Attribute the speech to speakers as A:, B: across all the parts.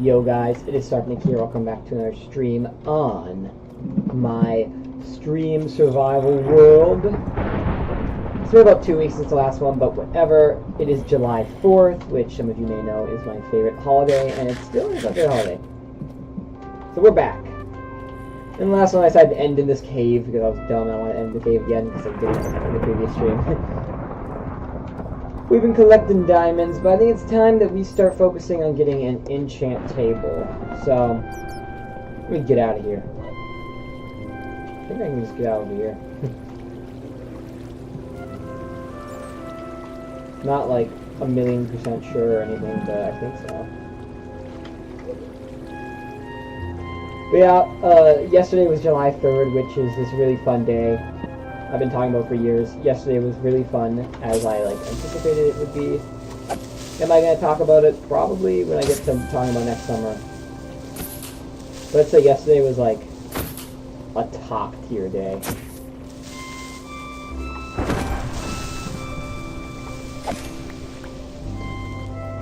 A: Yo guys, it is Sarfnic here. Welcome back to another stream on my stream survival world. It's been about 2 weeks since the last one, but whatever. It is July 4th, which some of you may know is my favorite holiday, and it still is my favorite holiday. So we're back. And the last one I decided to end in this cave because I was dumb and I want to end the cave again because I did it in the previous stream. We've been collecting diamonds, but I think it's time that we start focusing on getting an enchant table. So, let me get out of here. I think I can just get out of here. Not like 1,000,000% sure or anything, but I think so. But yeah, yesterday was July 3rd, which is this really fun day. I've been talking about for years. Yesterday was really fun, as I anticipated it would be. Am I going to talk about it? Probably when I get to talking about next summer. But let's say yesterday was like a top tier day.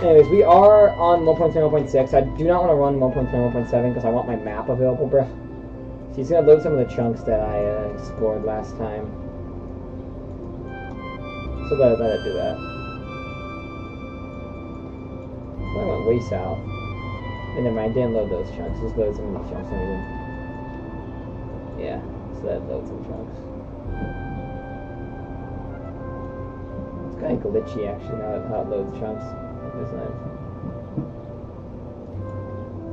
A: Anyways, we are on 1.7.6. I do not want to run 1.7.7 because I want my map available, bro. So he's going to load some of the chunks that I explored last time. So let it do that. So I went way south. And then I didn't load those chunks. Just load some of these chunks. Yeah, so that loads some chunks. It's kind of glitchy actually how it loads chunks. That's nice.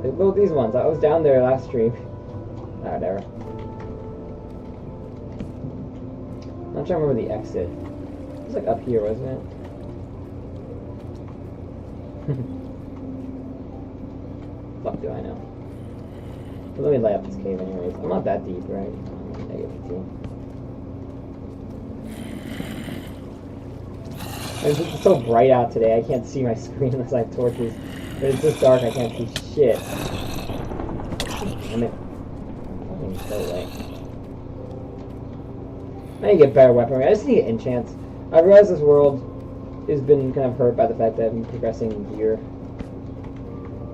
A: They load these ones. I was down there last stream. Whatever. I'm trying to remember the exit. It was like up here, wasn't it? Fuck do I know? But let me light up this cave anyways. I'm not that deep, right? It's just so bright out today, I can't see my screen unless I have torches. But it's just dark, I can't see shit. Damn it. So late. I need to get better weaponry. I just need to get enchants. I realize this world has been kind of hurt by the fact that I've been progressing in gear.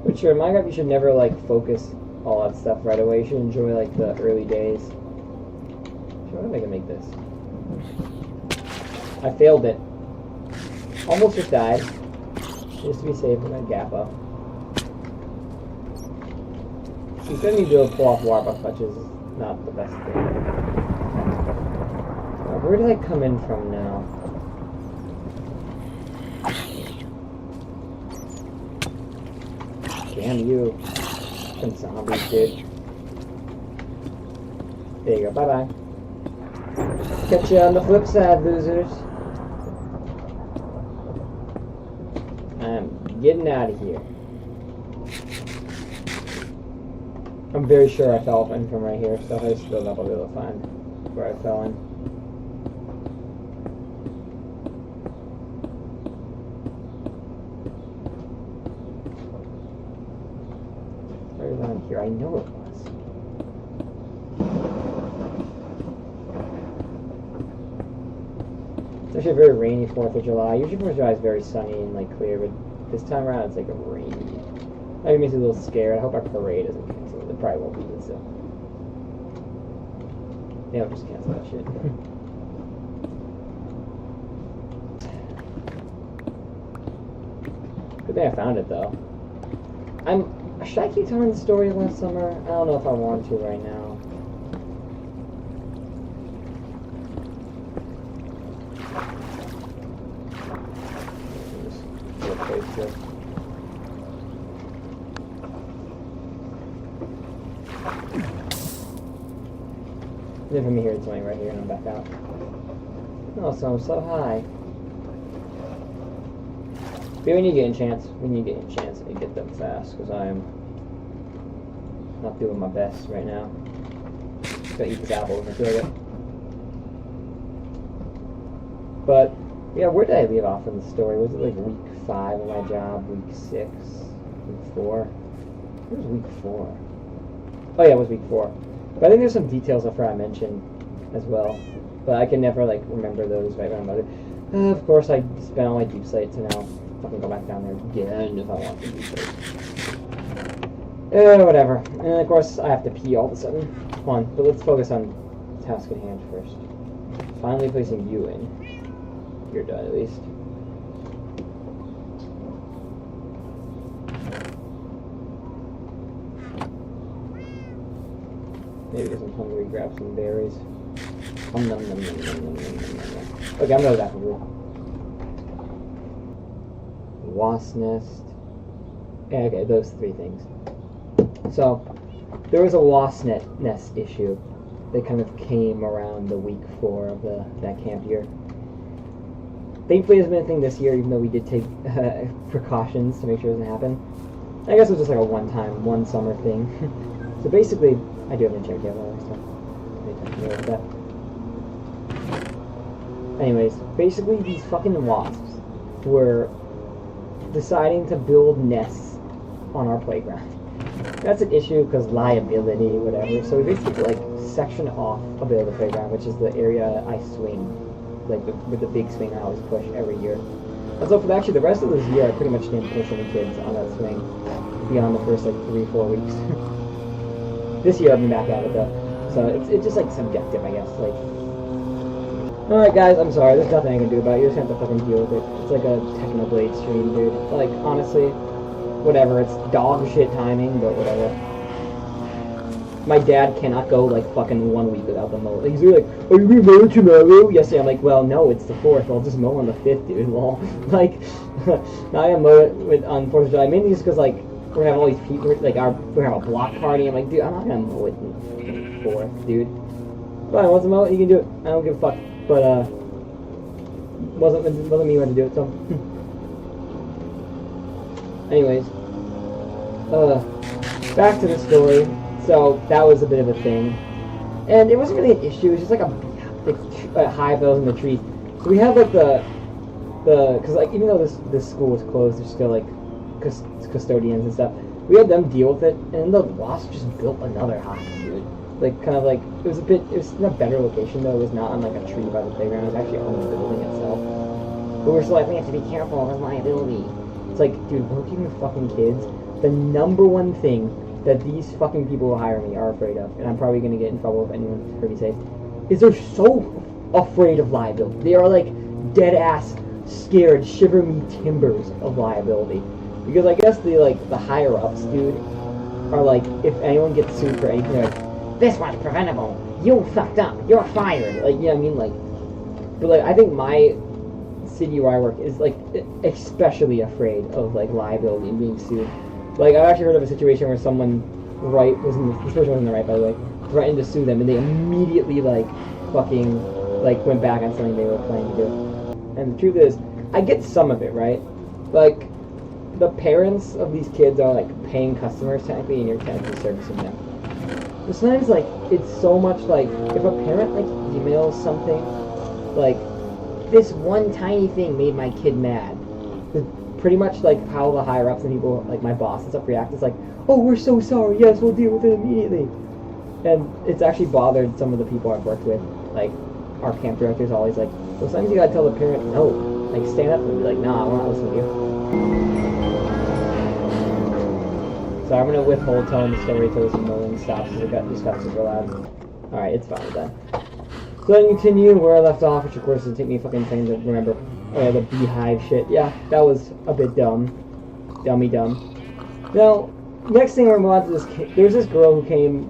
A: Which sure, in Minecraft you should never focus all that stuff right away. You should enjoy the early days. Sure, what if I can make this? I failed it. Almost just died. Just to be safe, I'm gonna gap up. You couldn't even be able to pull off water buff, which is not the best thing. Where did I come in from now? Damn you. Some zombies, dude. There you go, bye-bye. Catch you on the flip side, losers. I'm getting out of here. I'm very sure I fell in from right here, so if I just build up, I'll be able to find where I fell in. Where is on here? I know it was. It's actually a very rainy 4th of July. Usually 4th of July is very sunny and clear, but this time around it's a rainy. That makes me a little scared. I hope our parade isn't canceled. It probably won't be, but still. Yeah, I'll just cancel that shit. Good thing I found it, though. Should I keep telling the story of last summer? I don't know if I want to right now. Just replace this. Then from here, it's something right here, and I'm back out. Oh, so I'm so high. But we need to get enchants. We need to get enchants and get them fast, because I am not doing my best right now. Gotta eat this apple and enjoy it. But, yeah, where did I leave off in the story? Was it week 5 of my job? Week 6? Week 4? Where was week 4? Oh yeah, it was week 4. But I think there's some details I forgot to mention as well. But I can never remember those right when I'm about it. Of course I spent all my deep sight to now fucking go back down there again if I want to deep sight. Whatever. And of course, I have to pee all of a sudden. Come on, but let's focus on task at hand first. Finally placing you in. You're done, at least. Maybe because I'm hungry, grab some berries. Nom, nom, nom, nom, nom, nom, nom, nom, nom. Okay, I'm going back over. Wasp nest. Yeah, okay, those three things. So, there was a wasp nest issue that kind of came around the week 4 of that camp year. Thankfully, it hasn't been a thing this year, even though we did take precautions to make sure it doesn't happen. I guess it was just like a one summer thing. So basically, I do have an enchant table and stuff. Anyways, basically these fucking wasps were deciding to build nests on our playground. That's an issue because liability, whatever. So we basically like section off a bit of the playground, which is the area I swing, like with the big swing I always push every year. And so for the rest of this year, I pretty much didn't push any kids on that swing beyond the first like 3-4 weeks. This year I've been back at it though, so it's just like subjective, I guess. Like, all right, guys, I'm sorry. There's nothing I can do about it. You just have to fucking deal with it. It's like a Technoblade stream, dude. Like, honestly, whatever. It's dog shit timing, but whatever. My dad cannot go like fucking 1 week without the mow. Like, he's really like, "Are you gonna mow tomorrow?" Yes, I'm like, well, no, it's the 4th. I'll just mow on the 5th, dude. Lol. Like, now I mow it on 4th of July. Mainly just because like we're gonna have all these people. Like, we're gonna have a block party. I'm like, dude, I'm not gonna mow it on the 4th, dude. Fine, wants to mow it? He can do it. I don't give a fuck. But wasn't me who had to do it. So, anyways, back to the story. So that was a bit of a thing, and it wasn't really an issue. It was just like a hive that was in the trees. So we have like because like even though this school was closed, there's still like custodians and stuff. We had them deal with it, and the wasp just built another hive, dude. Like kind of like it was in a better location though. It was not on like a tree by the playground. It was actually on the building itself. But we're still like, we have to be careful of liability. It's like, dude, working with fucking kids, the number one thing that these fucking people who hire me are afraid of, and I'm probably going to get in trouble if anyone heard me say, is they're so afraid of liability. They are like dead ass scared, shiver me timbers of liability. Because I guess the higher ups, dude, are like, if anyone gets sued for anything, they're like, this one's preventable. You fucked up. You're fired. Like, you know what I mean? Like, but like, I think my city where I work is like especially afraid of like liability and being sued. Like, I've actually heard of a situation where someone this person wasn't in the right, by the way, threatened to sue them, and they immediately like fucking like went back on something they were planning to do. And the truth is, I get some of it, right? Like, the parents of these kids are like paying customers technically, and you're technically servicing them. But sometimes like it's so much like if a parent like emails something like, this one tiny thing made my kid mad. Pretty much like how the higher ups and people like my boss and stuff react is like, oh, we're so sorry, yes, we'll deal with it immediately. And it's actually bothered some of the people I've worked with, like our camp directors always like, well, sometimes you gotta tell the parent no, like stand up and be like, nah, we're not listening to you. So I'm gonna withhold telling the story till this mowing stops because it just got super loud. Alright, it's fine with that. So then continue where I left off, which of course would take me fucking time to remember. Oh yeah, the beehive shit. Yeah, that was a bit dumb. Dummy dumb. Now, next thing we're going to this kid. There's this girl who came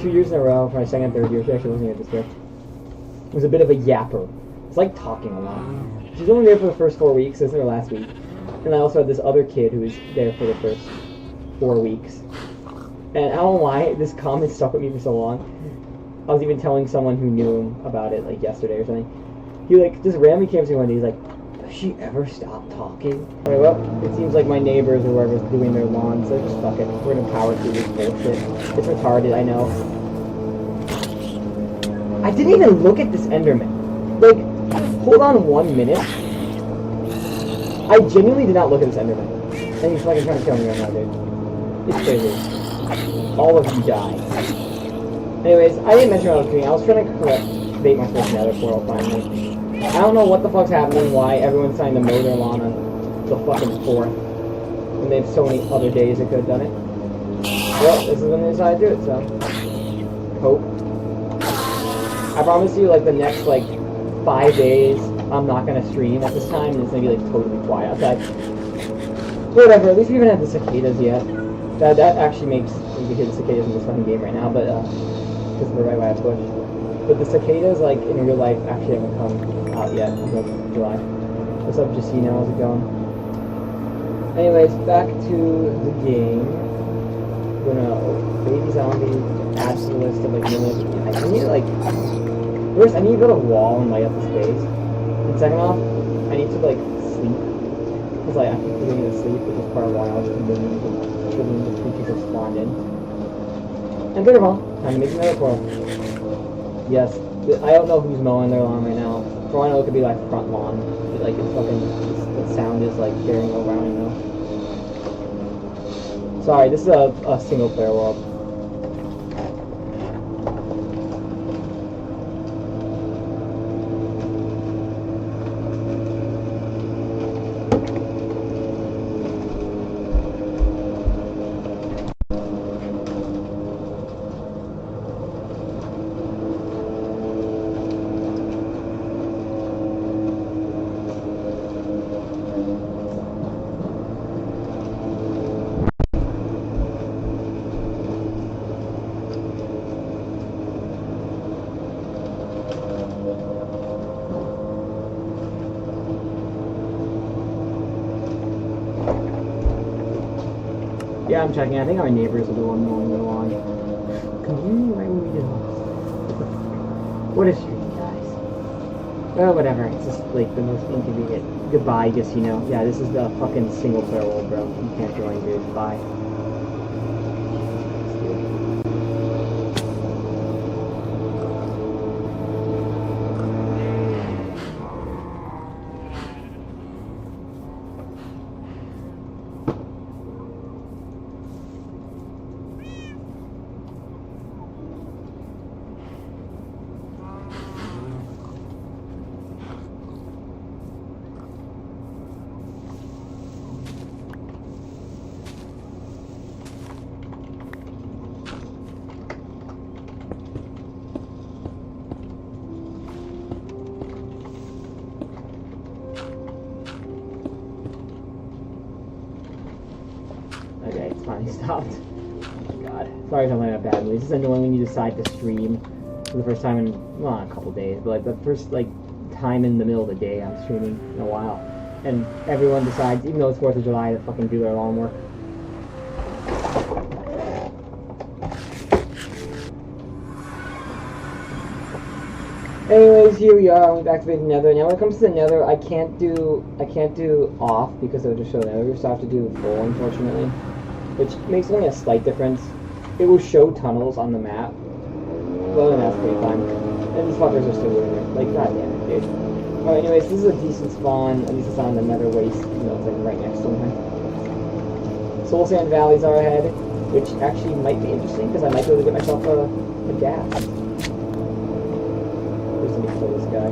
A: 2 years in a row for my second and third year. She actually wasn't here this year. It was a bit of a yapper. It's like talking a lot. She's only there for the first 4 weeks. This is her last week. And I also had this other kid who was there for the first 4 weeks. And I don't know why this comment stuck with me for so long. I was even telling someone who knew him about it like yesterday or something. He like just randomly came to me one day. He's like, does she ever stop talking? Alright, well, it seems like my neighbors or whoever's doing their lawn, so just fuck it. We're gonna power through this bullshit. It's retarded, I know. I didn't even look at this Enderman. Like, hold on 1 minute. I genuinely did not look at this Enderman. And he's fucking trying to kill me right now, dude. It's crazy. All of you die. Anyways, I didn't mention what I was doing. I was trying to bait my first nether portal finally. I don't know what the fuck's happening, why everyone's trying to mow their lawn on the fucking 4th. When they have so many other days they could have done it. Well, this is when they decide to do it, so. Hope. I promise you, like, the next, like, 5 days, I'm not gonna stream at this time, and it's gonna be, like, totally quiet. Okay. Whatever, at least we haven't had the cicadas yet. That actually makes you can hear the cicadas in this fucking game right now, but, because of the right way I push. But the cicadas, like, in real life, actually haven't come out yet until July. What's up, Jacino? How's it going? Anyways, back to the game. I'm gonna baby zombie, add to the list of, like, I need, like, first, I need to build a wall and light up the space. And second off, I need to, like, sleep. Because, like, I keep forgetting to sleep, which is part of why I was convinced the creatures have spawned in. And third of all, time to make another portal. Yes, I don't know who's mowing their lawn right now. For all I know, it could be like front lawn. But, like, it's fucking, the sound is like carrying around, you know. Sorry, this is a single player world. Yeah, I'm checking. I think our neighbors are the one mowing their lawn. Community right when we do. What is stream, guys? Well, whatever. It's just like the most inconvenient. Goodbye, just you know. Yeah, this is the fucking single player world, bro. You can't join, dude. Bye. Okay, it's finally stopped. Oh my god. Sorry if I'm in a bad mood. This is annoying when you decide to stream for the first time in, well, not a couple days, but like the first, like, time in the middle of the day I'm streaming in a while. And everyone decides, even though it's 4th of July, to fucking do their lawn work. Anyways, here we are. We've activated Nether. Now when it comes to the Nether, I can't do off because it'll just show Nether, so I have to do full, unfortunately. Which makes only a slight difference. It will show tunnels on the map. Well, then that's pretty fine. And these fuckers are still doing it. Like, goddamn it, dude. Alright, anyways, this is a decent spawn. At least it's on the Nether waste. You know, it's like right next to me. Soul Sand Valleys are ahead, which actually might be interesting because I might be able to get myself a gas. Let me kill this guy.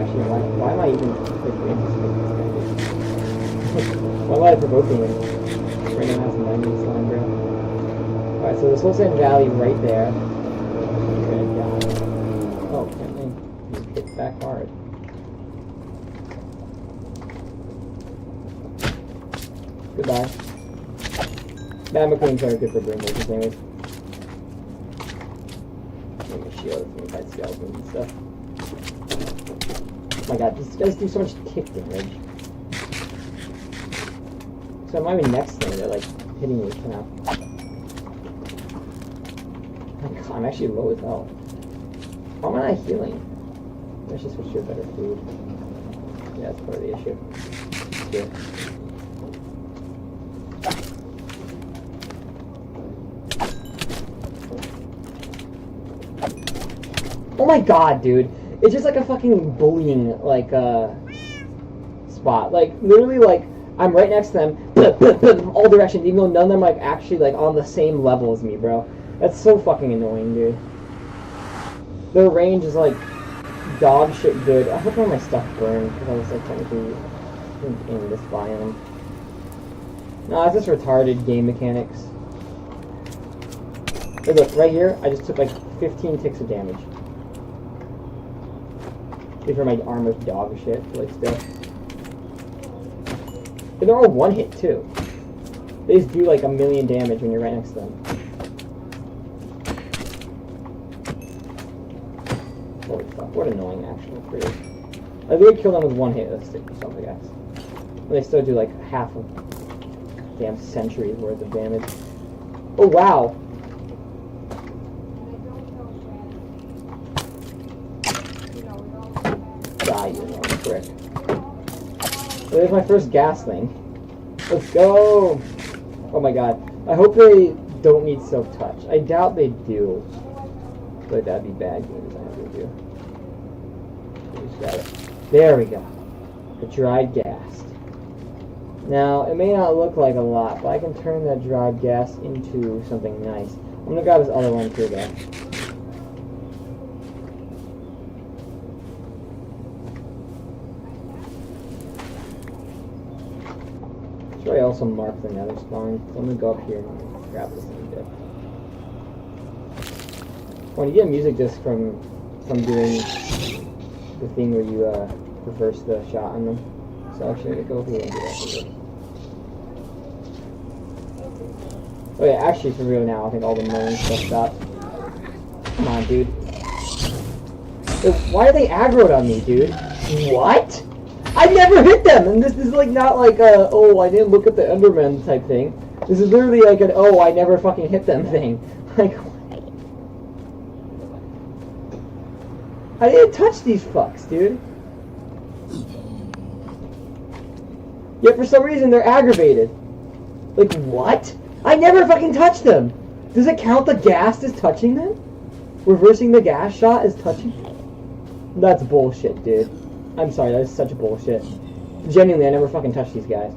A: Actually, why am I even why am I provoking him? Right now has 90 slime, bro. Alright, so the Soul Sand Valley right there. Good God. Oh, can't think. Hit back hard. Goodbye. Bad McQueen's are good for brain workers, anyways. Shield from fight skeletons and stuff. Oh my god, these guys do so much kick damage. So I'm not even next thing, they're like hitting me now. Oh my god, I'm actually low as hell. How am I not healing? Let's just switch to a better food. Yeah, that's part of the issue. Yeah. Oh my god, dude. It's just like a fucking bullying, like, spot. Like, literally, like, I'm right next to them, from all directions, even though none of them, like, actually, like, on the same level as me, bro. That's so fucking annoying, dude. Their range is, like, dog shit good. I hope all my stuff burned, because I was, like, technically in this biome. No, it's just retarded game mechanics. Hey, look, right here, I just took like 15 ticks of damage. These are my armored dog shit, like stuff. And they're all one hit too. They just do like 1,000,000 damage when you're right next to them. Holy fuck, what annoying actual creatures. I think I killed them with one hit of the stick or something, guys. And they still do like half of damn centuries worth of damage. Oh wow! Die, you little prick. There's my first gas thing. Let's go! Oh my god. I hope they don't need silk touch. I doubt they do. But that'd be bad game design if they do. Just got it. There we go. The dried gas. Now, it may not look like a lot, but I can turn that dried gas into something nice. I'm gonna grab this other one too, though. Should I also mark the nether spawn? So I'm gonna go up here and grab this thing bit. When you get a music disc from doing the thing where you reverse the shot on them. So actually, I'm gonna go over here and do that. Oh yeah, actually for real now, I think all the mowing stuff stopped. Come on, dude. Why are they aggroed on me, dude? What? I never hit them! And this is like not like a, oh, I didn't look at the Enderman type thing. This is literally like an, oh, I never fucking hit them thing. Like, I didn't touch these fucks, dude. Yet for some reason they're aggravated. Like, what? I never fucking touched them! Does it count the gas as touching them? Reversing the gas shot is touching? That's bullshit, dude. I'm sorry, that is such bullshit. Genuinely, I never fucking touched these guys.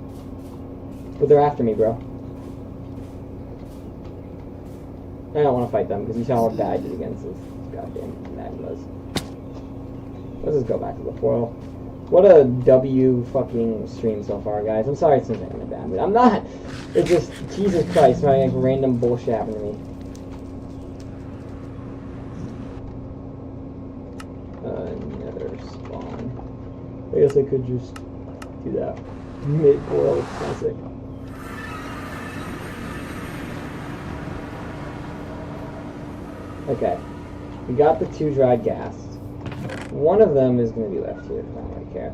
A: But they're after me, bro. I don't want to fight them, because you saw how bad I did against this goddamn magmas. Let's just go back to the portal. What a W fucking stream so far, guys. I'm sorry it seems like I'm in a bad mood. I'm not! It's just, Jesus Christ, like random bullshit happened to me. Another spawn. I guess I could just do that. Mid-boil classic. Okay. We got the 2 dried gas. One of them is going to be left here, if I don't really care.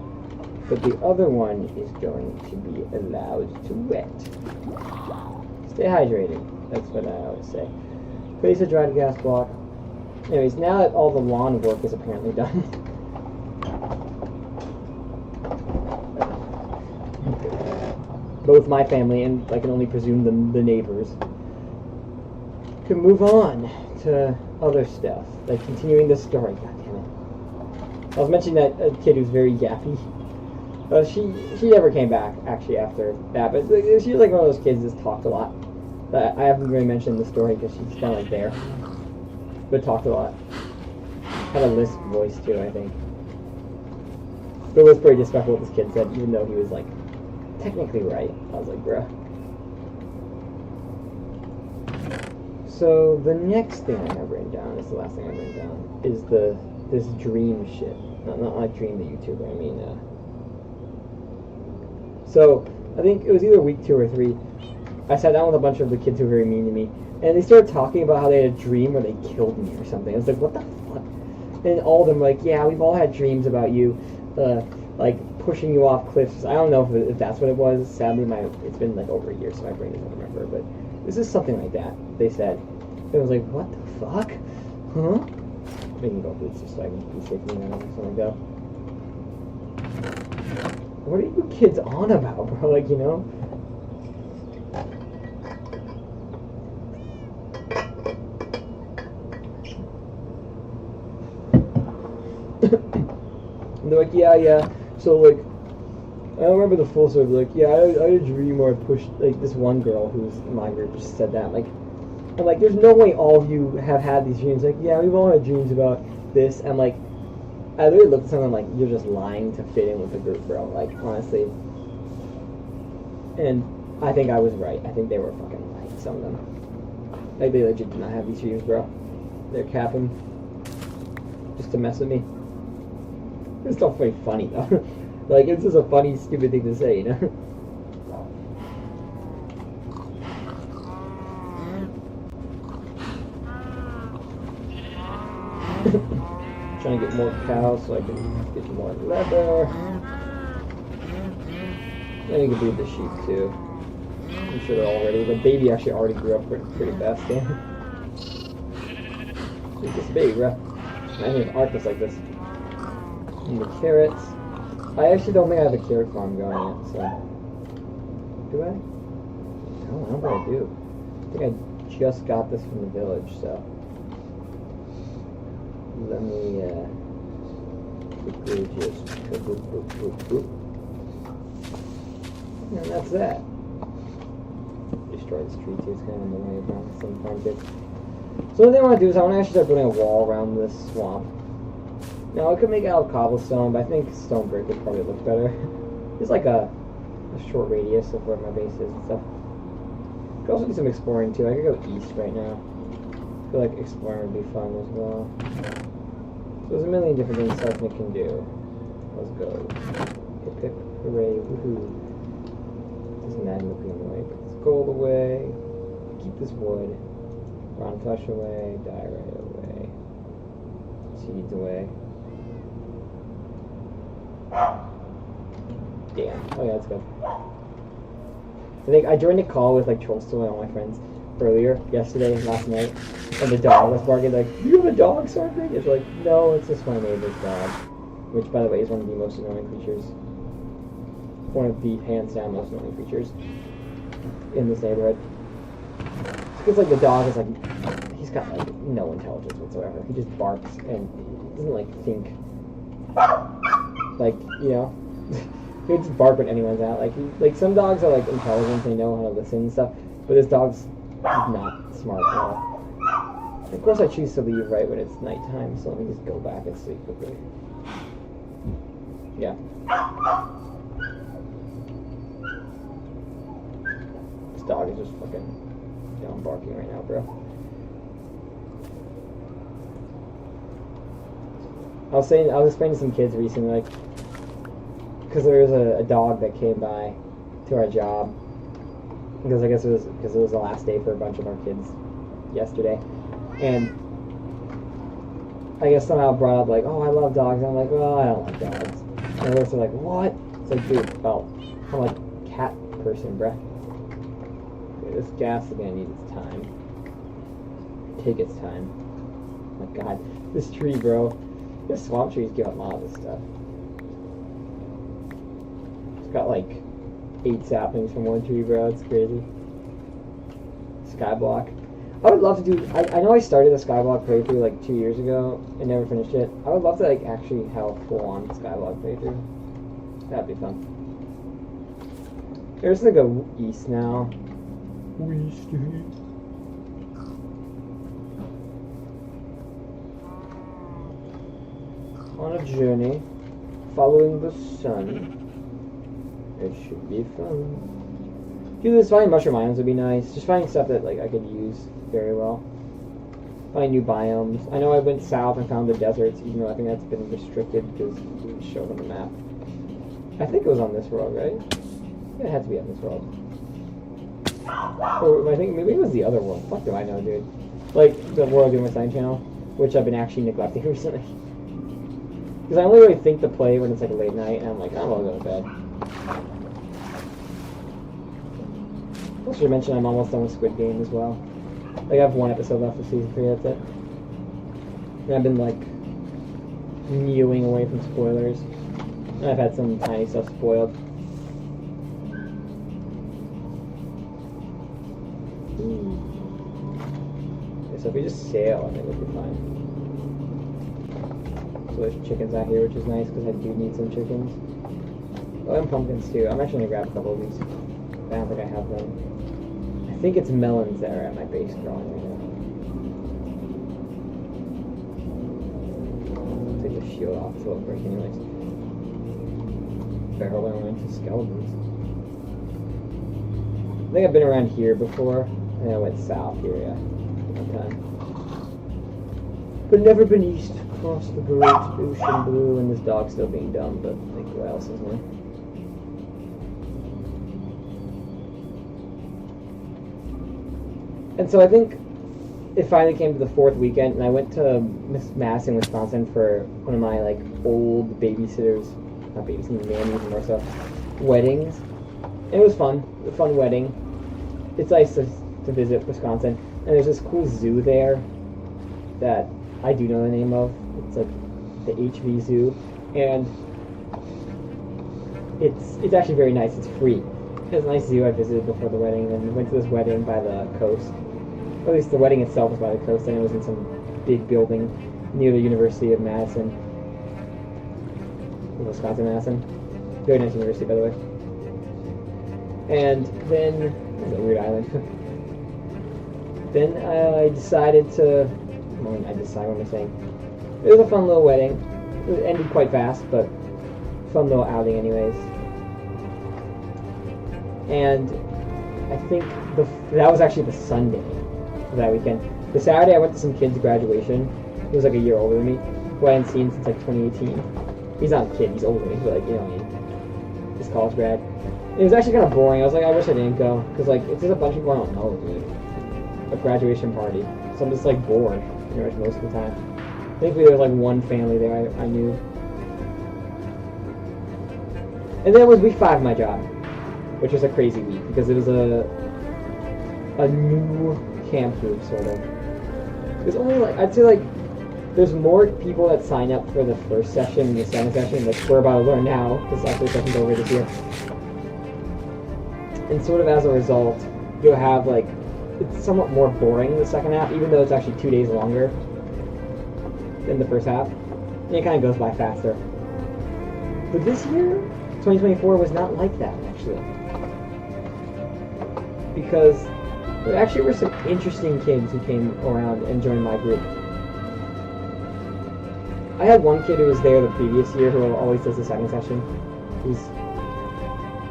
A: But the other one is going to be allowed to wet. Stay hydrated. That's what I always say. Place a dried gas block. Anyways, now that all the lawn work is apparently done. Both my family and I can only presume the neighbors can move on to other stuff, like continuing the story. God damn it! I was mentioning that a kid who's very yappy. She never came back actually after that, but she's like one of those kids that talked a lot. But I haven't really mentioned the story because she's kind of like there, but talked a lot. Had a lisp voice too, I think. But it was pretty disrespectful what this kid said, even though he was like technically right. I was like, bruh. So the next thing I have written down, is the last thing I've written down, is this dream shit. Not like Dream the YouTuber, I mean so I think it was either week 2 or 3. I sat down with a bunch of the kids who were very mean to me, and they started talking about how they had a dream where they killed me or something. I was like, what the fuck? And all of them were like, yeah, we've all had dreams about you, like pushing you off cliffs. I don't know if that's what it was. Sadly, it's been like over a year, so my brain doesn't remember. But this is something like that. They said. It was like, what the fuck? Huh? We can go boots just so I can be safe from them or something like that. What are you kids on about, bro? Like, you know? And they're like, yeah. So, like, I don't remember the full story, but like, yeah, I had a dream where I pushed, like, this one girl who's in my group just said that. I'm like, there's no way all of you have had these dreams. Like, yeah, we've all had dreams about this. And, like, I literally looked at someone like, you're just lying to fit in with the group, bro. Like, honestly. And I think I was right. I think they were fucking right, some of them. Like, they legit did not have these streams, bro. They're capping. Just to mess with me. It's not very funny, though. Like, it's just a funny, stupid thing to say, you know? Trying to get more cows so I can get more leather. And you can breed the sheep, too. I'm sure they're all ready. The baby actually already grew up pretty fast, damn. It's just a baby, bro. I need an artist like this. And the carrots. I actually don't think I have a carrot farm going yet, so. Do I? No, I don't think I do. I think I just got this from the village, so. Let me, quickly just. And that's that. Destroy this tree too, it's kind of in the way around the same farm too. So what I want to do is I want to actually start building a wall around this swamp. Now I could make it out of cobblestone, but I think stone brick would probably look better. It's like a short radius of where my base is and stuff. Could also do some exploring too. I could go east right now. I feel like exploring would be fun as well. So there's a million different things Sarfnic can do. Let's go. Hip hip, hooray, woohoo. Doesn't matter looking away. Put this gold away. Keep this wood. Rotten flesh away. Diorite away. Seeds away. Damn. Oh yeah, that's good. I think I joined a call with like Trollstone and all my friends earlier, last night, and the dog was barking like, "Do you have a dog, Sarfnic?" It's like, no, it's just my neighbor's dog. Which, by the way, is one of the most annoying creatures. One of the hands down most annoying creatures in this neighborhood. It's because like the dog is like, he's got like no intelligence whatsoever. He just barks and doesn't like think. Like, you know, he would just bark when anyone's out. Like some dogs are like intelligent, they know how to listen and stuff, but this dog's not smart at all. Of course, I choose to leave right when it's nighttime, so let me just go back and sleep quickly. Yeah. This dog is just fucking down barking right now, bro. I was explaining to some kids recently, like, because there was a dog that came by to our job, because I guess it was the last day for a bunch of our kids yesterday, and I guess somehow brought up like, oh, I love dogs, and I'm like, well, I don't like dogs, and they're like, what? It's like, dude, oh, I'm like cat person, bruh. Okay, this gas is gonna need its time. Take its time. Oh my god, this tree, bro. This swamp trees give up a lot of this stuff. It's got like 8 saplings from one tree, bro. It's crazy. Skyblock. I would love to do. I know I started a Skyblock playthrough like 2 years ago and never finished it. I would love to like actually have a full-on Skyblock playthrough. That'd be fun. There's like a east now. East. On a journey, following the sun. It should be fun. Dude, this finding mushroom islands would be nice. Just finding stuff that like I could use very well. Find new biomes. I know I went south and found the deserts, even though I think that's been restricted because it didn't show on the map. I think it was on this world, right? Yeah, it had to be on this world. Or I think maybe it was the other world. Fuck do I know, dude. Like the world doing my sign channel, which I've been actually neglecting recently. Because I only really think to play when it's like late night, and I'm like, I'm gonna go to bed. I should mention I'm almost done with Squid Game as well. Like I have 1 episode left of season 3, that's it. And I've been like mewing away from spoilers. And I've had some tiny stuff spoiled. Okay, so if we just sail, I think we'll be fine. So there's chickens out here, which is nice because I do need some chickens. Oh, and pumpkins too. I'm actually gonna grab a couple of these. I don't think I have them. I think it's melons that are at my base growing right now. Take the shield off so it'll break anyways. Barreling into skeletons. I think I've been around here before. And I went south here, yeah. One time. But never been east. Across the great ocean blue, and this dog's still being dumb, but like, what else is there? And so I think it finally came to the fourth weekend, and I went to Madison, Wisconsin for one of my like old babysitters, not babysitters, nannies and more stuff, weddings. And it was fun, a fun wedding. It's nice to visit Wisconsin, and there's this cool zoo there that I do know the name of. It's like the HV Zoo, and it's actually very nice. It's free. It's a nice zoo I visited before the wedding, and went to this wedding by the coast. Or at least the wedding itself was by the coast, and it was in some big building near the University of Madison, Wisconsin Madison. Very nice university, by the way. And then it's a weird island. Then I decided to. What am I saying? It was a fun little wedding. It ended quite fast, but fun little outing anyways. And I think that was actually the Sunday of that weekend. The Saturday I went to some kid's graduation. He was like a year older than me, who I hadn't seen since like 2018. He's not a kid, he's older than me, but like, you know what I mean. He's college grad. It was actually kind of boring. I was like, I wish I didn't go, because like, it's just a bunch of people I don't know, dude. A graduation party. So I'm just like bored pretty much most of the time. Thankfully there was like one family there I knew. And then it was week 5 of my job, which was a crazy week because it was a new camp group sort of. There's only like, I'd say like, there's more people that sign up for the first session and the second session, which we're about to learn now, because that first session's over this year. And sort of as a result, you'll have like, it's somewhat more boring the second half, even though it's actually 2 days longer than the first half. And it kind of goes by faster. But this year, 2024 was not like that, actually. Because there actually were some interesting kids who came around and joined my group. I had one kid who was there the previous year who always does the second session. He's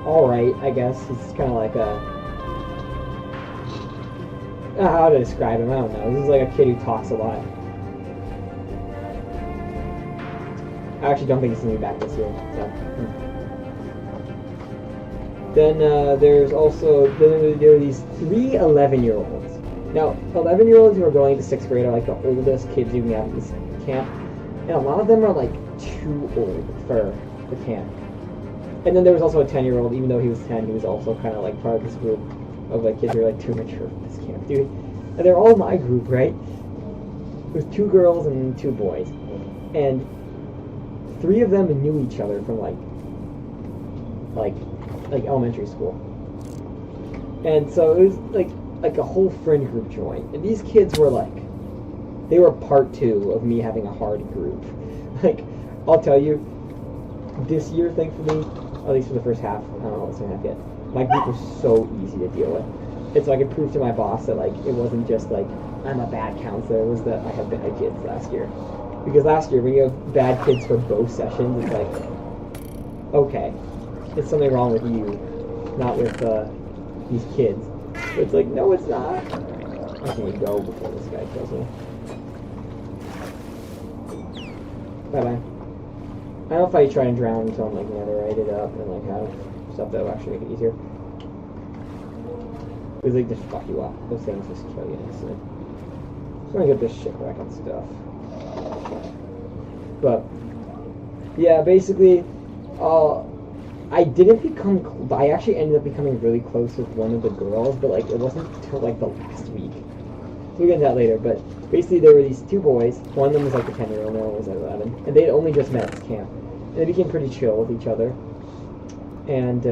A: alright, I guess. He's kind of like a... how to describe him, I don't know. This is like a kid who talks a lot. I actually don't think he's going to be back this year, so... Then there's also, there are these 3 11-year-olds. Now, 11-year-olds who are going to 6th grade are like the oldest kids you can have at this camp. And a lot of them are like too old for the camp. And then there was also a 10-year-old, even though he was 10, he was also kind of like part of this group of like kids who are like too mature for this camp, dude. And they're all my group, right? There's 2 girls and 2 boys. And 3 of them knew each other from like elementary school. And so it was like a whole friend group joined. And these kids were like, they were part 2 of me having a hard group. Like, I'll tell you, this year, thankfully, at least for the first half, I don't know what's the second half yet, my group was so easy to deal with. And so I could prove to my boss that like, it wasn't just like, I'm a bad counselor, it was that I had bad kids last year. Because last year, when you have bad kids for both sessions, it's like, okay, there's something wrong with you, not with these kids. But it's like, no, it's not. I can go before this guy kills me. Bye-bye. I don't know if I try and drown until I'm like netherite it up and like have stuff that will actually make it easier. Because they just fuck you up. Those things just kill you instantly. Just gonna get this shipwreck and stuff. But yeah, basically, I didn't become. I actually ended up becoming really close with one of the girls, but like it wasn't until like the last week. So we'll get into that later. But basically, there were these 2 boys. One of them was like a 10-year-old, the other one was like 11, and they had only just met at this camp. And they became pretty chill with each other, and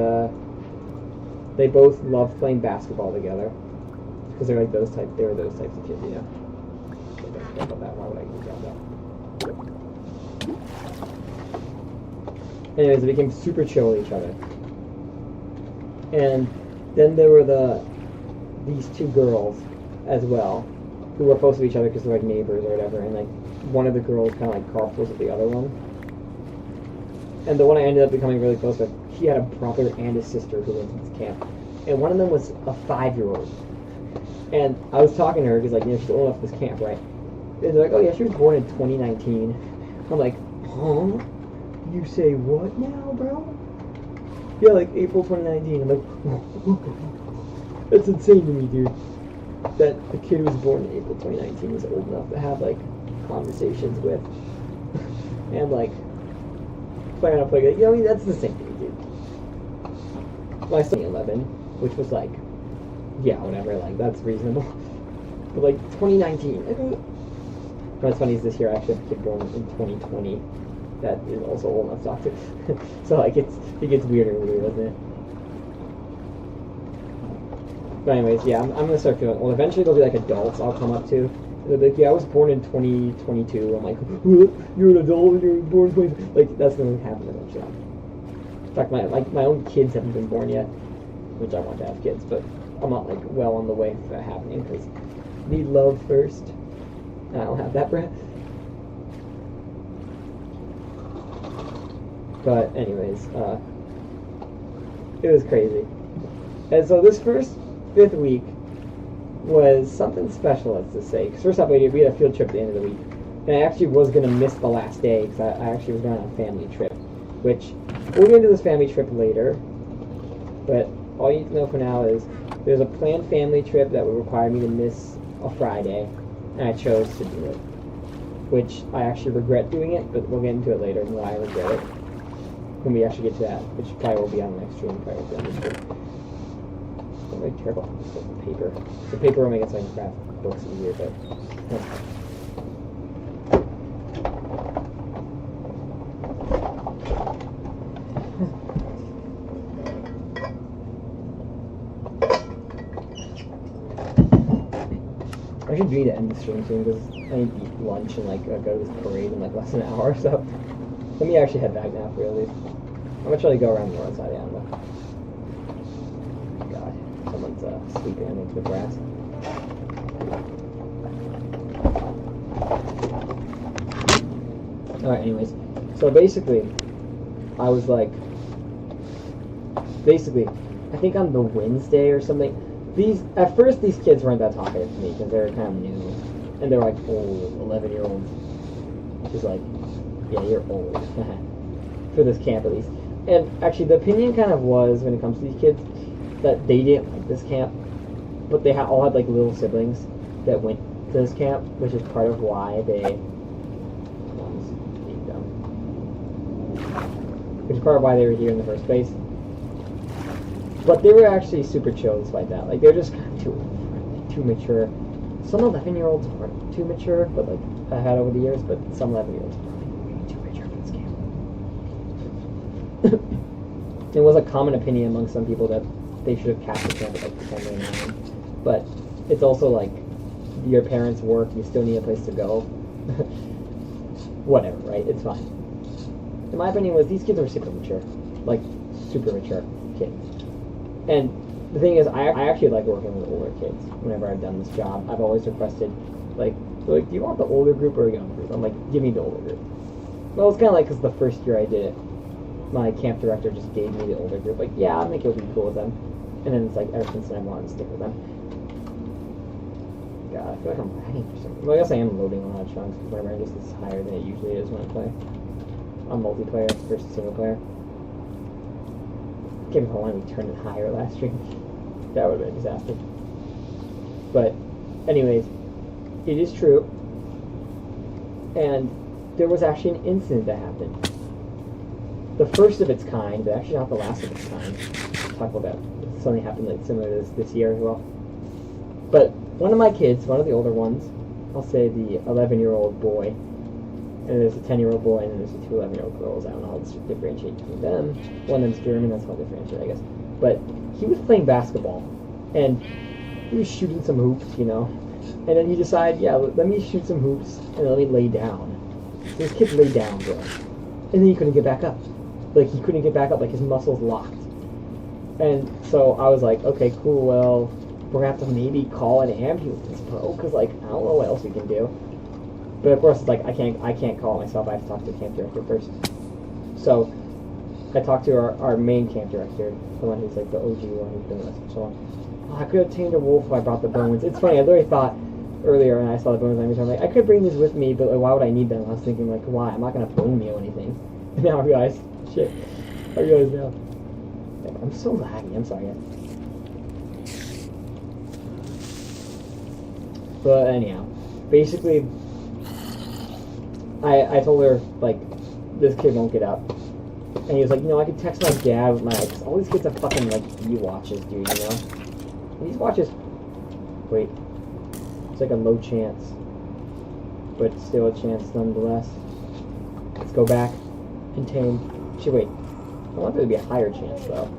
A: they both loved playing basketball together because they're like those type. They were those types of kids, you know. About that. Why would I grab that? Anyways, they became super chill with each other. And then there were these 2 girls as well, who were close to each other because they're like neighbors or whatever, and like one of the girls kind of like carpools with the other one. And the one I ended up becoming really close with, he had a brother and a sister who went to this camp. and one of them was a 5-year-old. And I was talking to her because, like, she's old enough for this camp, right? And they're like, oh yeah, she was born in 2019. I'm like, huh? You say what now, bro? Yeah, like April 2019. I'm like, that's insane to me, dude. That a kid who was born in April 2019 was old enough to have, like, conversations with and, like, plan on playing. You know, I mean, that's the same thing, dude. My son 11, which was like, yeah, whatever, like, that's reasonable. But, like, 2019. What's funny is this year I actually have a kid born in 2020 that is also old enough to talk to. So, like, it gets weirder and weirder, doesn't it? But anyways, yeah, I'm gonna start feeling, well, eventually they'll be like adults I'll come up to. They'll be like, yeah, I was born in 2022. I'm like, you're an adult, you're born in 2022. Like, that's gonna happen eventually. In fact, my own kids haven't been born yet, which I want to have kids, but I'm not, like, well on the way for that happening, because I need love first. And I don't have that breath. But anyways, it was crazy. And so this fifth week was something special, let's just say. Because first off, we had a field trip at the end of the week. And I actually was going to miss the last day, because I actually was going on a family trip. Which, we'll get into this family trip later. But all you need to know for now is, there's a planned family trip that would require me to miss a Friday. And I chose to do it. Which, I actually regret doing it, but we'll get into it later, and why I regret it. When we actually get to that, which probably will be on the next stream prior to this trip. I'm very terrible with the paper. The paper will make it so I can grab books easier, but... I should be to end the stream soon, because I need to eat lunch and, like, go to this parade in, like, less than an hour, so... Let me actually head back now for real, I'm gonna try to go around the north side, yeah, but... God, someone's sleeping into the grass. Alright, anyways. So basically, I was like... Basically, I think on the Wednesday or something, at first these kids weren't that talkative to me, because they were kind of new. And they were like old, 11-year-olds. Which is like... Yeah, you're old. For this camp, at least. And actually, the opinion kind of was, when it comes to these kids, that they didn't like this camp. But they all had, like, little siblings that went to this camp, which is part of why which is part of why they were here in the first place. But they were actually super chill despite that. Like, they're just kind of too mature. Some 11-year-olds aren't too mature, but, like, I had over the years, but some 11-year-olds it was a common opinion among some people that they should have capped the camp at like 10 or 9. But it's also like your parents work, you still need a place to go. Whatever, right? It's fine. In my opinion, was these kids were super mature, like super mature kids. And the thing is, I actually like working with older kids. Whenever I've done this job, I've always requested like, do you want the older group or a younger group? I'm like, give me the older group. Well, it's kind of like because the first year I did it, my camp director just gave me the older group. Like, yeah, I think you'll be cool with them. And then it's like, ever since then, I wanted to stick with them. God, I feel like I'm lagging for something. Well, I guess I am loading a lot of chunks because my render is higher than it usually is when I play on multiplayer versus single player. I can't remember when we turned it higher last stream. That would have been a disaster. But, anyways, it is true. And there was actually an incident that happened. The first of its kind, but actually not the last of its kind. I'll talk about that. Something happened like similar to this year as well. But one of my kids, one of the older ones, I'll say the 11-year-old boy, and there's a 10-year-old boy, and there's the 2 11-year-old girls. I don't know how to differentiate between them. One of them's German, that's how I differentiate, I guess. But he was playing basketball, and he was shooting some hoops, you know. And then he decided, yeah, let me shoot some hoops, and let me lay down. So this kid laid down, bro. And then he couldn't get back up. Like, he couldn't get back up, like, his muscles locked. And so I was like, okay, cool, well, we're gonna have to maybe call an ambulance, bro, because, like, I don't know what else we can do. But, of course, it's like, I can't call it myself, I have to talk to the camp director first. So, I talked to our main camp director, the one who's like the OG one who's been with us for so long. Oh, I could have tamed a wolf if I brought the bones. It's funny, I literally thought earlier when I saw the bones, I'm like, I could bring these with me, but like, why would I need them? I was thinking like, why? I'm not gonna bone meal anything. And now I realize, shit. I realize now. I'm so laggy. I'm sorry, guys. But anyhow, basically, I told her like, this kid won't get up. And he was like, I could text my dad with my, cause all these kids have fucking, like, watches, dude, And these watches, wait, it's like a low chance, but still a chance nonetheless. Let's go back, contain, actually, wait, I want there to be a higher chance, though.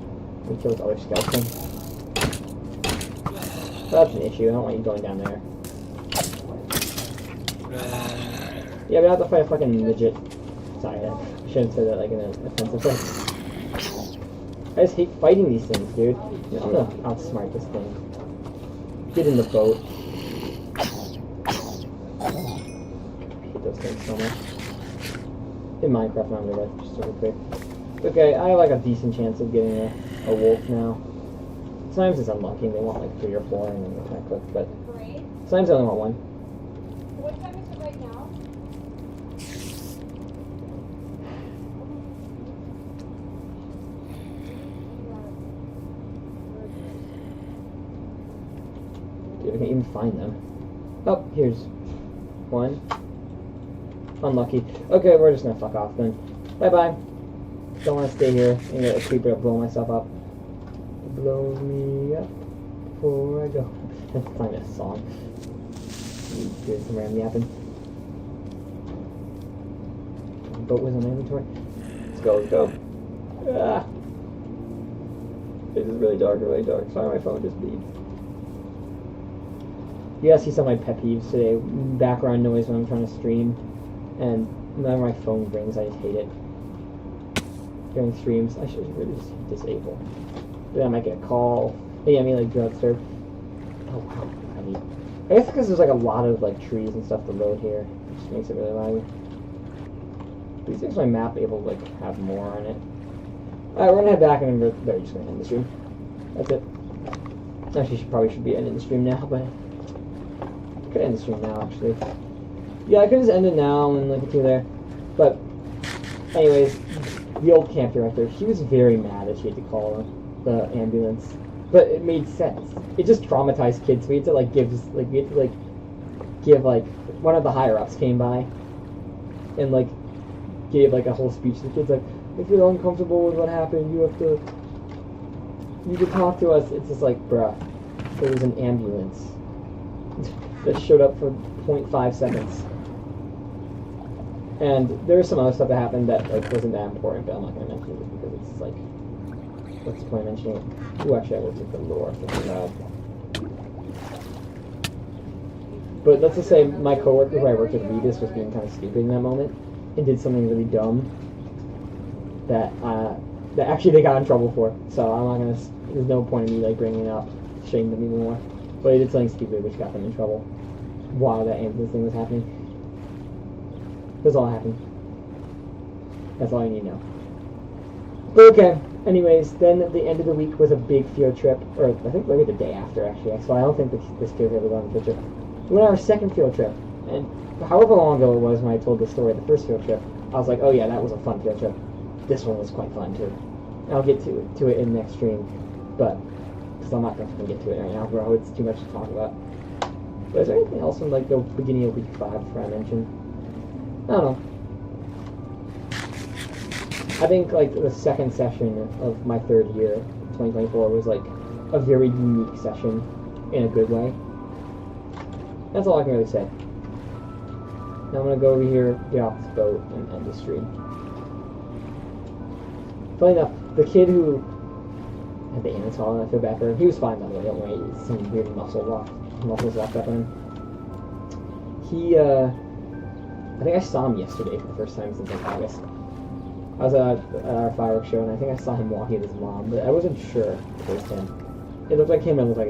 A: Let me kill this other skeleton. That's an issue, I don't want you going down there. Yeah, we have to fight a fucking midget. Sorry, I shouldn't say that like in an offensive way. I just hate fighting these things, dude. I'm gonna outsmart this thing. Get in the boat. I hate those things so much. In Minecraft, I'm gonna just super quick. Okay, I have like a decent chance of getting a wolf now. Sometimes it's unlucky, they want like 3 or 4 and then they're kind of cooked, but sometimes I only want 1.
B: What time is it right now?
A: Dude, I can't even find them. Oh, here's 1. Unlucky. Okay, we're just gonna fuck off then. Bye-bye. Don't want to stay here. I'm gonna creeper to blow myself up. Blow me up before I go. Let's find a song. Doing some random yapping. Boat was on my inventory. Let's go, let's go. Ah. This is really dark, really dark. Sorry, my phone just beeped. You guys see some of my pet peeves today. Background noise when I'm trying to stream. And whenever my phone rings, I just hate it. During streams, I should really just disable. Then I might get a call. Yeah, I mean like drug serve. Oh wow, I guess because there's like a lot of like trees and stuff to load here, which just makes it really laggy. These makes my map able to like have more on it. Alright, we're gonna head back and we're just gonna end the stream. That's it. Actually, probably should be ending the stream now, but I could end the stream now actually. Yeah, I could just end it now and like continue there. But anyways, the old camp director, she was very mad that she had to call the ambulance. But it made sense. It just traumatized kids. We had to like give one of the higher ups came by and like gave like a whole speech to the kids like, if you're uncomfortable with what happened, you can talk to us. It's just like, bruh, there was an ambulance that showed up for 0.5 seconds. And there was some other stuff that happened that like wasn't that important, but I'm not gonna mention it because it's like, what's the point of mentioning it? Ooh, actually I will take the lore for that. But let's just say my coworker who I worked with, Regis, was being kind of stupid in that moment and did something really dumb that actually they got in trouble for. So I'm not gonna. There's no point in me like bringing it up, shame them even more. But he did something stupid which got them in trouble while that ambulance thing was happening. That's all that happened. That's all I need to know. Okay. Anyways, then at the end of the week was a big field trip, or I think maybe the day after actually. So I don't think this field trip was on the field trip. We went on our second field trip, and however long ago it was when I told the story of the first field trip, I was like, oh yeah, that was a fun field trip. This one was quite fun too. I'll get to it in the next stream, but because I'm not going to get to it right now, bro. It's too much to talk about. But is there anything else in like the beginning of week 5 before I mention? I don't know. I think like the second session of my 3rd year, 2024, was like a very unique session in a good way. That's all I can really say. Now I'm gonna go over here, get off this boat, and end the stream. Funny enough, the kid who had the anatol, and I feel bad for him, he was fine by the way, don't worry, some weird muscles locked up on him. He, I think I saw him yesterday for the first time since like August. I was at our fireworks show, and I think I saw him walking with his mom, but I wasn't sure if it was him. It looked like him, and it looked like